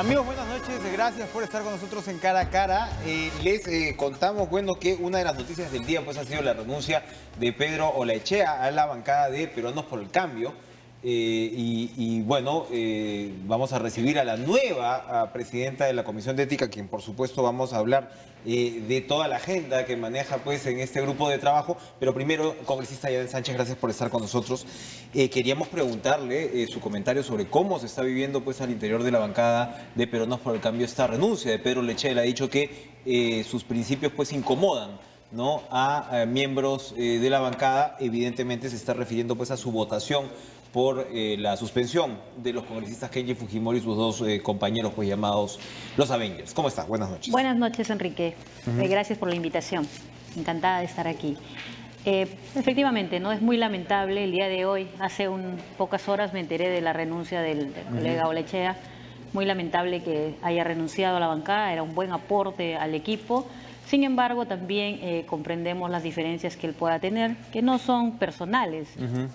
Amigos, buenas noches, gracias por estar con nosotros en Cara a Cara. Les contamos, bueno, que una de las noticias del día pues ha sido la renuncia de Pedro Olaechea a la bancada de Peruanos por el Cambio. Bueno, vamos a recibir a la nueva presidenta de la Comisión de Ética, quien por supuesto vamos a hablar de toda la agenda que maneja pues en este grupo de trabajo. Pero primero, congresista Yaden Sánchez, gracias por estar con nosotros. Queríamos preguntarle su comentario sobre cómo se está viviendo pues al interior de la bancada de Peruanos por el Cambio esta renuncia de Pedro Olaechea. Él ha dicho que sus principios pues incomodan, ¿no?, a miembros de la bancada. Evidentemente se está refiriendo pues a su votación por la suspensión de los congresistas Kenji Fujimori y sus dos compañeros pues llamados los Avengers. ¿Cómo está? Buenas noches. Buenas noches, Enrique. Gracias por la invitación. Encantada de estar aquí. Efectivamente, no es muy lamentable el día de hoy. Hace pocas horas me enteré de la renuncia del colega Olaechea. Muy lamentable que haya renunciado a la bancada. Era un buen aporte al equipo. Sin embargo, también comprendemos las diferencias que él pueda tener, que no son personales,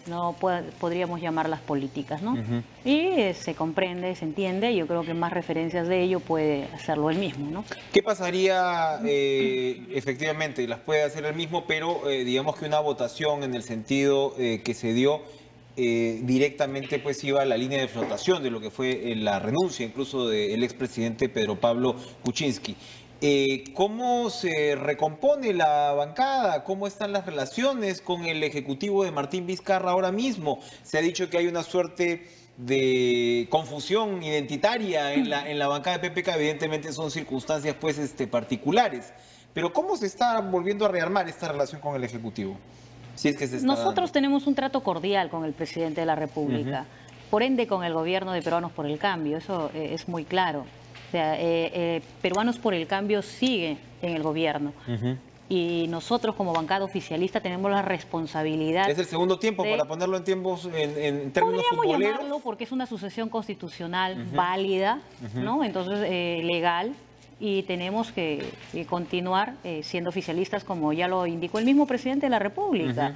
no podríamos llamarlas políticas, ¿no? Y se comprende, se entiende, y yo creo que más referencias de ello puede hacerlo él mismo, ¿no? ¿Qué pasaría? Efectivamente, las puede hacer él mismo, pero digamos que una votación en el sentido que se dio directamente pues iba a la línea de flotación de lo que fue la renuncia incluso del expresidente Pedro Pablo Kuczynski. ¿Cómo se recompone la bancada? ¿Cómo están las relaciones con el ejecutivo de Martín Vizcarra ahora mismo? Se ha dicho que hay una suerte de confusión identitaria en la bancada de PPK. Evidentemente son circunstancias pues particulares. Pero ¿cómo se está volviendo a rearmar esta relación con el ejecutivo? Si es que se está Nosotros dando. tenemos un trato cordial con el presidente de la República, por ende con el gobierno de Peruanos por el Cambio, eso es muy claro. O sea, Peruanos por el Cambio sigue en el gobierno. Y nosotros como bancada oficialista tenemos la responsabilidad. Es el segundo tiempo, para ponerlo en tiempos, en términos podríamos futboleros. llamarlo porque es una sucesión constitucional válida, ¿no? Entonces, legal. Y tenemos que continuar siendo oficialistas, como ya lo indicó el mismo presidente de la República.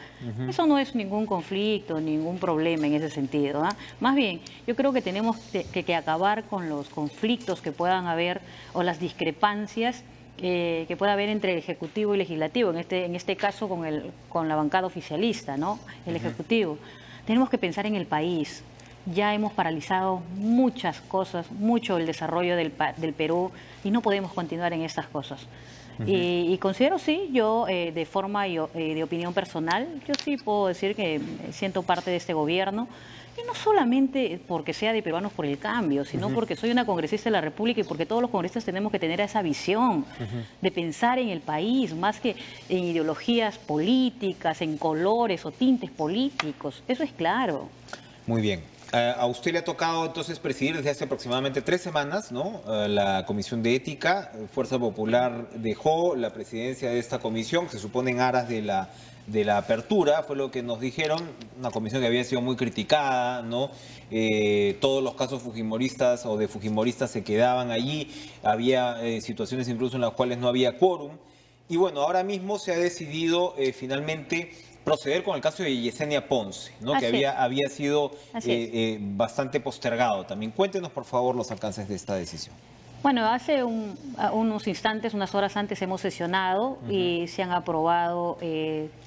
Eso no es ningún conflicto, ningún problema en ese sentido, ¿ah? Más bien, yo creo que tenemos que acabar con los conflictos que puedan haber o las discrepancias que pueda haber entre el Ejecutivo y Legislativo, en este caso con la bancada oficialista, ¿no? El Ejecutivo. Tenemos que pensar en el país. Ya hemos paralizado muchas cosas, mucho el desarrollo del Perú, y no podemos continuar en estas cosas. Y considero, sí, yo de forma y de opinión personal, yo sí puedo decir que siento parte de este gobierno, y no solamente porque sea de Peruanos por el Cambio, sino porque soy una congresista de la República y porque todos los congresistas tenemos que tener esa visión de pensar en el país, más que en ideologías políticas, en colores o tintes políticos. Eso es claro. Muy bien. A usted le ha tocado entonces presidir desde hace aproximadamente 3 semanas, ¿no?, la Comisión de Ética. Fuerza Popular dejó la presidencia de esta comisión, se supone en aras de la apertura, fue lo que nos dijeron, una comisión que había sido muy criticada, ¿no? Todos los casos fujimoristas o de fujimoristas se quedaban allí, había situaciones incluso en las cuales no había quórum. Y bueno, ahora mismo se ha decidido finalmente proceder con el caso de Yesenia Ponce, ¿no?, que había sido bastante postergado también. Cuéntenos, por favor, los alcances de esta decisión. Bueno, hace unos instantes, unas horas antes, hemos sesionado y se han aprobado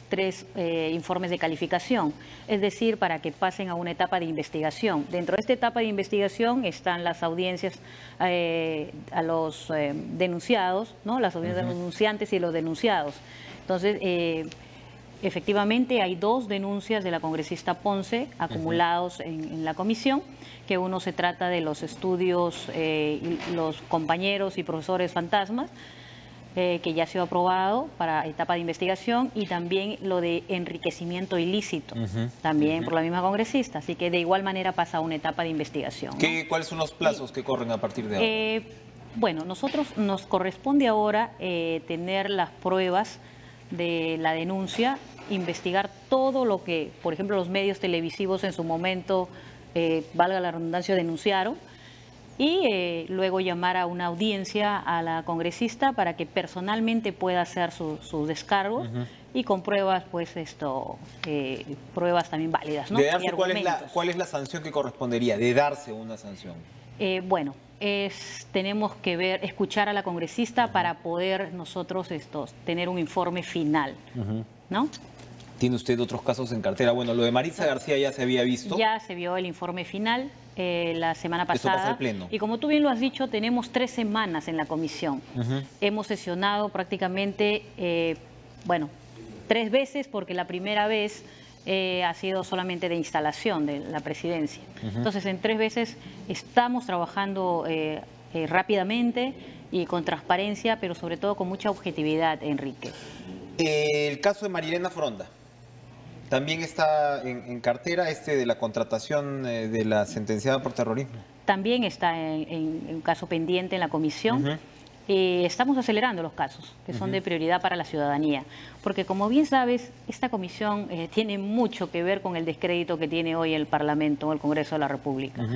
3 informes de calificación, es decir, para que pasen a una etapa de investigación. Dentro de esta etapa de investigación están las audiencias a los denunciados, ¿no?, las audiencias de los denunciantes y los denunciados. Entonces, efectivamente, hay 2 denuncias de la congresista Ponce acumulados en la comisión, que uno se trata de los estudios y los compañeros y profesores fantasmas, que ya ha sido aprobado para etapa de investigación, y también lo de enriquecimiento ilícito, también por la misma congresista. Así que de igual manera pasa a una etapa de investigación, ¿no? ¿Cuáles son los plazos que corren a partir de ahora? Bueno, nosotros nos corresponde ahora tener las pruebas de la denuncia, investigar todo lo que, por ejemplo, los medios televisivos en su momento, valga la redundancia, denunciaron, y luego llamar a una audiencia a la congresista para que personalmente pueda hacer sus descargos y con pruebas, pues pruebas también válidas, ¿no? De darse, ¿cuál es la sanción que correspondería? De darse una sanción. Bueno, tenemos que escuchar a la congresista para poder nosotros tener un informe final, ¿no? ¿Tiene usted otros casos en cartera? Bueno, lo de Maritza García ya se había visto. Ya se vio el informe final la semana pasada. Eso pasa al Pleno. Y como tú bien lo has dicho, tenemos 3 semanas en la comisión. Hemos sesionado prácticamente, 3 veces, porque la primera vez ha sido solamente de instalación de la presidencia. Entonces, en 3 veces estamos trabajando rápidamente y con transparencia, pero sobre todo con mucha objetividad, Enrique. El caso de Marilena Fronda. También está en cartera de la contratación de la sentenciada por terrorismo. También está en un caso pendiente en la comisión. Estamos acelerando los casos que son de prioridad para la ciudadanía, porque como bien sabes, esta comisión tiene mucho que ver con el descrédito que tiene hoy el Parlamento o el Congreso de la República.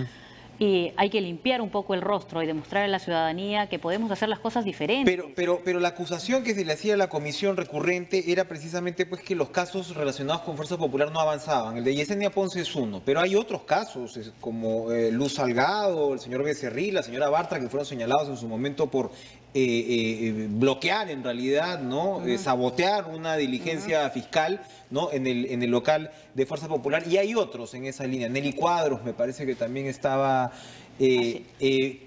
Y hay que limpiar un poco el rostro y demostrar a la ciudadanía que podemos hacer las cosas diferentes. Pero la acusación que se le hacía a la comisión recurrente era precisamente pues que los casos relacionados con Fuerza Popular no avanzaban. El de Yesenia Ponce es uno, pero hay otros casos como Luz Salgado, el señor Becerril, la señora Bartra, que fueron señalados en su momento por bloquear en realidad, ¿no? Sabotear una diligencia fiscal, ¿no? en el local de Fuerza Popular, y hay otros en esa línea. Nelly Cuadros me parece que también estaba.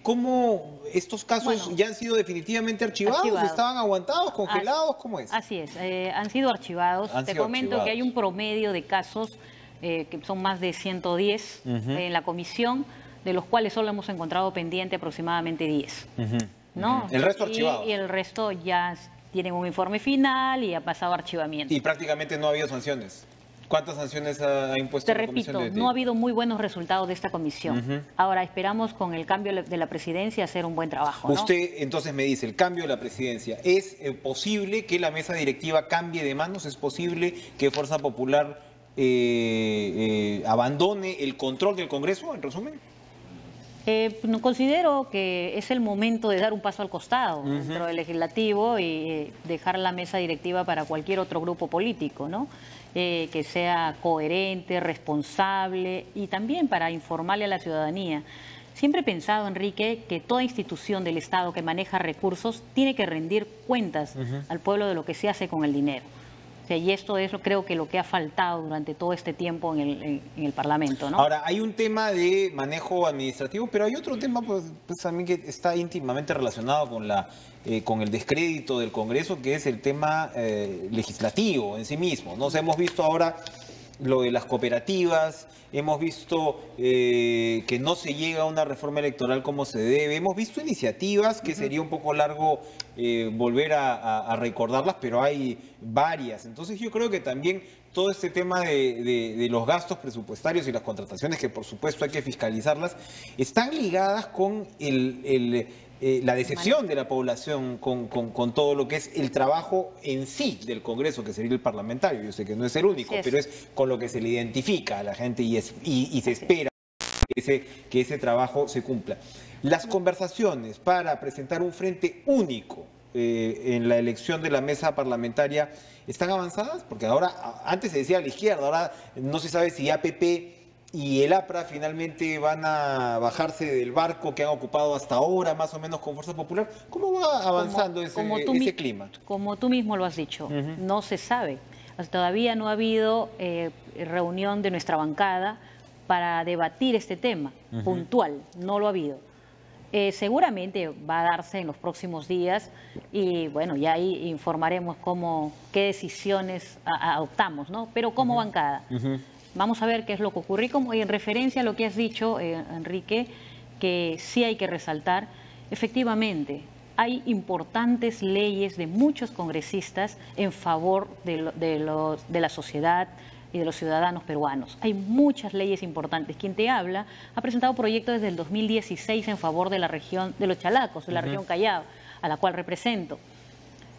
¿Cómo estos casos ya han sido definitivamente archivados? ¿Estaban aguantados, congelados? ¿Cómo es? Así es, han sido archivados. Te comento que hay un promedio de casos que son más de 110 en la comisión, de los cuales solo hemos encontrado pendiente aproximadamente 10. ¿No? El resto archivado. Y el resto ya tienen un informe final y ha pasado archivamiento. Y prácticamente no ha habido sanciones. ¿Cuántas sanciones ha impuesto la comisión? Te repito, no ha habido muy buenos resultados de esta comisión. Ahora esperamos con el cambio de la presidencia hacer un buen trabajo, ¿no? Usted entonces me dice, el cambio de la presidencia, ¿es posible que la mesa directiva cambie de manos? ¿Es posible que Fuerza Popular abandone el control del Congreso, en resumen? Considero que es el momento de dar un paso al costado dentro del legislativo y dejar la mesa directiva para cualquier otro grupo político, ¿no? Que sea coherente, responsable y también para informarle a la ciudadanía. Siempre he pensado, Enrique, que toda institución del Estado que maneja recursos tiene que rendir cuentas al pueblo de lo que se hace con el dinero. O sea, y esto es, creo que lo que ha faltado durante todo este tiempo en el Parlamento, ¿no? Ahora, hay un tema de manejo administrativo, pero hay otro tema pues también que está íntimamente relacionado con el descrédito del Congreso, que es el tema legislativo en sí mismo, ¿no? O sea, hemos visto ahora lo de las cooperativas, hemos visto que no se llega a una reforma electoral como se debe, hemos visto iniciativas que sería un poco largo volver a recordarlas, pero hay varias. Entonces yo creo que también todo este tema de los gastos presupuestarios y las contrataciones, que por supuesto hay que fiscalizarlas, están ligadas con la decepción de la población con todo lo que es el trabajo en sí del Congreso, que sería el parlamentario. Yo sé que no es el único, pero es con lo que se le identifica a la gente y se espera que ese trabajo se cumpla. Las conversaciones para presentar un frente único en la elección de la mesa parlamentaria están avanzadas, porque ahora, antes se decía a la izquierda, ahora no se sabe si APP y el APRA finalmente van a bajarse del barco que han ocupado hasta ahora, más o menos con Fuerza Popular. ¿Cómo va avanzando ese clima? Como tú mismo lo has dicho, no se sabe. Todavía no ha habido reunión de nuestra bancada para debatir este tema puntual, no lo ha habido. Seguramente va a darse en los próximos días y bueno, ya ahí informaremos qué decisiones adoptamos, ¿no? Pero como bancada. Vamos a ver qué es lo que ocurre. Y en referencia a lo que has dicho, Enrique, que sí hay que resaltar, efectivamente, hay importantes leyes de muchos congresistas en favor de la sociedad y de los ciudadanos peruanos. Hay muchas leyes importantes. Quien te habla ha presentado proyectos desde el 2016 en favor de la región de los Chalacos, de la región Callao, a la cual represento.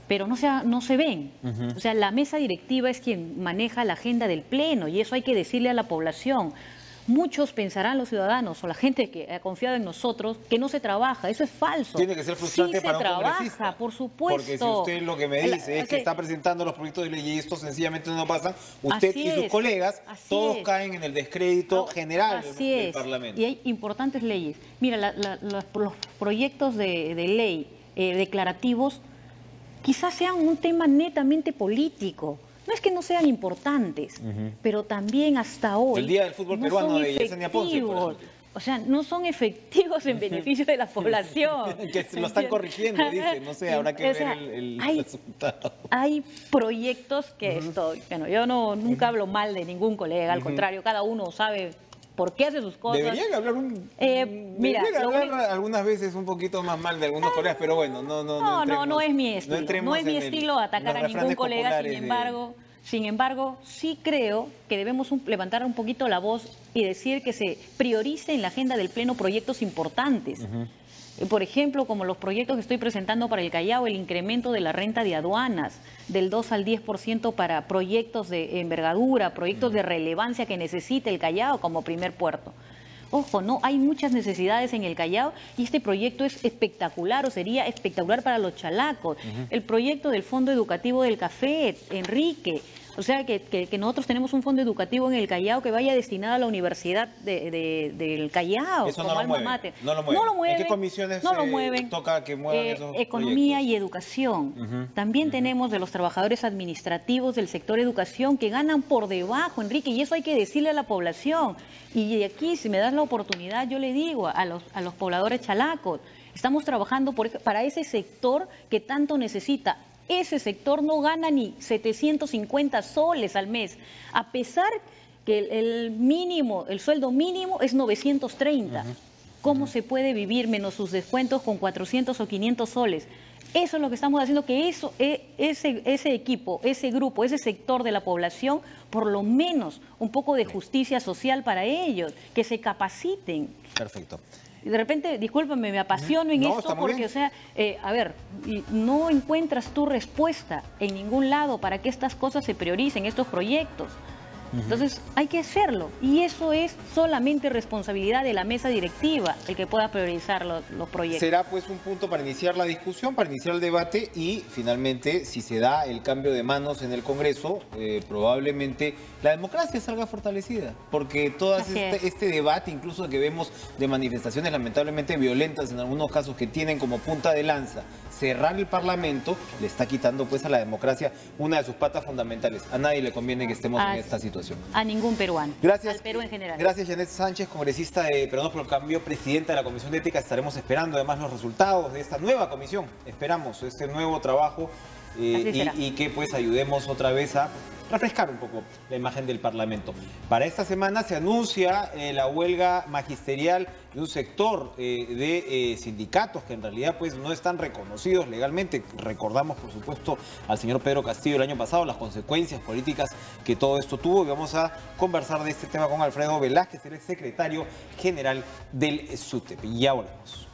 Pero no se ven. O sea, la mesa directiva es quien maneja la agenda del Pleno y eso hay que decirle a la población. muchos pensarán, los ciudadanos o la gente que ha confiado en nosotros, que no se trabaja. Eso es falso. Tiene que ser frustrante para un congresista. Por supuesto. Porque si usted lo que me dice es que está presentando los proyectos de ley y estos sencillamente no pasan, usted y sus colegas todos caen en el descrédito general del Parlamento. Y hay importantes leyes. Mira, los proyectos de ley declarativos quizás sean un tema netamente político. No es que no sean importantes, pero también hasta hoy el día del fútbol peruano de Yesenia Ponce, por ejemplo. O sea, no son efectivos en beneficio de la población. Que se lo están corrigiendo, dice. No sé, habrá que ver el resultado. Hay proyectos que bueno, yo nunca hablo mal de ningún colega, al contrario, cada uno sabe por qué hace sus cosas. Deberían hablar, deberían hablar algunas veces un poquito más mal de algunos colegas, pero bueno, no es mi estilo. No es mi estilo atacar a ningún colega, sin embargo, sí creo que debemos levantar un poquito la voz y decir que se priorice en la agenda del Pleno proyectos importantes. Por ejemplo, como los proyectos que estoy presentando para el Callao, el incremento de la renta de aduanas del 2 al 10% para proyectos de envergadura, proyectos de relevancia que necesite el Callao como primer puerto. Ojo, no, hay muchas necesidades en el Callao y este proyecto es espectacular o sería espectacular para los chalacos. El proyecto del Fondo Educativo del Café, Enrique. O sea, que nosotros tenemos un fondo educativo en el Callao que vaya destinado a la Universidad del Callao. Eso no lo mueven. No lo mueven. ¿En qué comisiones toca que muevan esos Economía proyectos? Y educación. También tenemos de los trabajadores administrativos del sector educación que ganan por debajo, Enrique, y eso hay que decirle a la población. Y aquí, si me das la oportunidad, yo le digo a los pobladores chalacos, estamos trabajando para ese sector que tanto necesita. Ese sector no gana ni 750 soles al mes, a pesar que el sueldo mínimo es 930. ¿Cómo se puede vivir menos sus descuentos con 400 o 500 soles? Eso es lo que estamos haciendo, que ese equipo, ese grupo, ese sector de la población, por lo menos un poco de justicia social para ellos, que se capaciten. Perfecto. Y de repente, discúlpame, me apasiono en esto porque, o sea, a ver, no encuentras tu respuesta en ningún lado para que estas cosas se prioricen, estos proyectos. Entonces, hay que hacerlo. Y eso es solamente responsabilidad de la mesa directiva, el que pueda priorizar los proyectos. Será pues un punto para iniciar la discusión, para iniciar el debate y finalmente, si se da el cambio de manos en el Congreso, probablemente la democracia salga fortalecida. Porque todo este debate, incluso que vemos de manifestaciones lamentablemente violentas en algunos casos que tienen como punta de lanza cerrar el Parlamento, le está quitando pues a la democracia una de sus patas fundamentales. A nadie le conviene que estemos en esta situación. A ningún peruano. Gracias. Al Perú en general. Gracias, Janet Sánchez, congresista de Peruanos por el Cambio, presidenta de la Comisión de Ética. Estaremos esperando además los resultados de esta nueva comisión. Esperamos este nuevo trabajo y que pues ayudemos otra vez a refrescar un poco la imagen del Parlamento. Para esta semana se anuncia la huelga magisterial de un sector de sindicatos que en realidad pues no están reconocidos legalmente. Recordamos por supuesto al señor Pedro Castillo el año pasado, las consecuencias políticas que todo esto tuvo, y vamos a conversar de este tema con Alfredo Velázquez, el secretario general del SUTEP. Ya volvemos.